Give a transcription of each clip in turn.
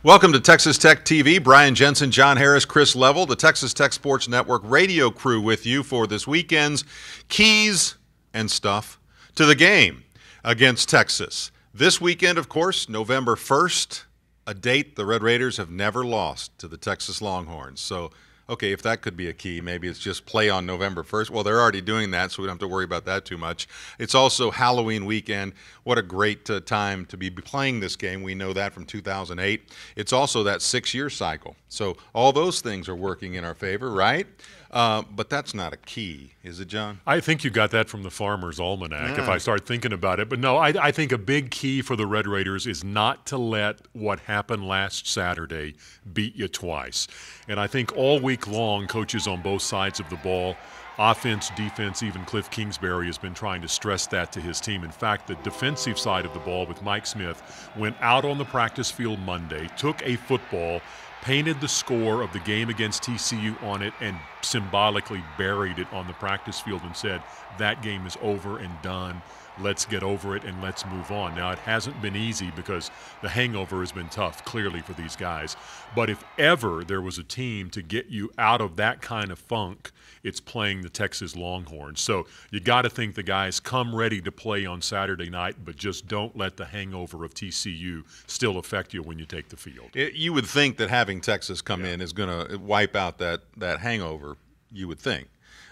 Welcome to Texas Tech TV. Brian Jensen, John Harris, Chris Level, the Texas Tech Sports Network radio crew with you for this weekend's keys and stuff to the game against Texas. This weekend, of course, November 1st, a date the Red Raiders have never lost to the Texas Longhorns. So, okay, if that could be a key, maybe it's just play on November 1st. Well, they're already doing that, so we don't have to worry about that too much. It's also Halloween weekend. What a great time to be playing this game. We know that from 2008. It's also that 6-year cycle. So all those things are working in our favor, right? But that's not a key, is it, John? I think you got that from the Farmer's Almanac, if I start thinking about it. But no, I think a big key for the Red Raiders is not to let what happened last Saturday beat you twice. And I think all week long, coaches on both sides of the ball, offense, defense, even Cliff Kingsbury has been trying to stress that to his team. In fact, the defensive side of the ball with Mike Smith went out on the practice field Monday, took a football, painted the score of the game against TCU on it, and symbolically buried it on the practice field and said, that game is over and done. Let's get over it and let's move on. Now, it hasn't been easy because the hangover has been tough, clearly, for these guys. But if ever there was a team to get you out of that kind of funk, it's playing the Texas Longhorns. So you got to think the guys come ready to play on Saturday night, but just don't let the hangover of TCU still affect you when you take the field. You would think that having Texas come in is going to wipe out that hangover, you would think.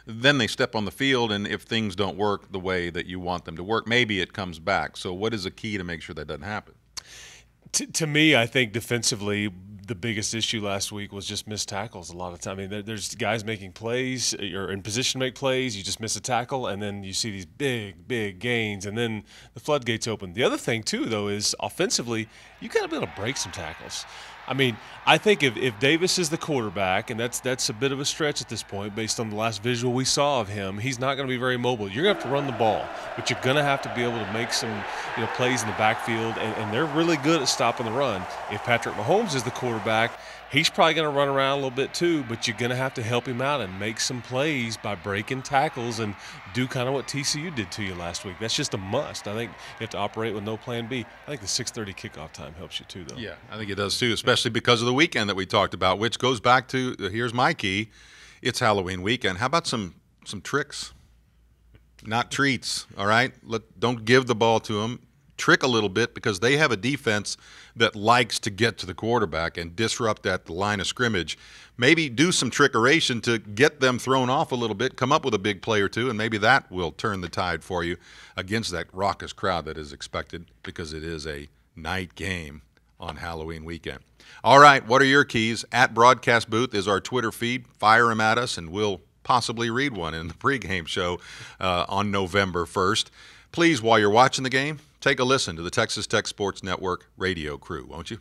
Then they step on the field, and if things don't work the way that you want them to work, maybe it comes back. So what is the key to make sure that doesn't happen? To me, I think defensively, the biggest issue last week was just missed tackles a lot of time. I mean, there's guys making plays, you're in position to make plays, you just miss a tackle, and then you see these big gains, and then the floodgates open. The other thing, too, though, is offensively, you got to be able to break some tackles. I mean, I think if Davis is the quarterback, and that's a bit of a stretch at this point based on the last visual we saw of him, he's not going to be very mobile. You're going to have to run the ball, but you're going to have to be able to make some plays in the backfield, and they're really good at stopping the run. If Patrick Mahomes is the quarterback, he's probably going to run around a little bit too, but you're going to have to help him out and make some plays by breaking tackles and do kind of what TCU did to you last week. That's just a must. I think you have to operate with no plan B. I think the 6:30 kickoff time helps you too, though. Yeah, I think it does too, especially because of the weekend that we talked about, which goes back to, here's my key, it's Halloween weekend. How about some tricks? Not treats, all right? Don't give the ball to them. Trick a little bit, because they have a defense that likes to get to the quarterback and disrupt at the line of scrimmage. Maybe do some trickeration to get them thrown off a little bit, come up with a big play or two, and maybe that will turn the tide for you against that raucous crowd that is expected, because it is a night game on Halloween weekend. All right, what are your keys? At Broadcast Booth is our Twitter feed. Fire them at us, and we'll possibly read one in the pregame show on November 1st. Please, while you're watching the game, take a listen to the Texas Tech Sports Network radio crew, won't you?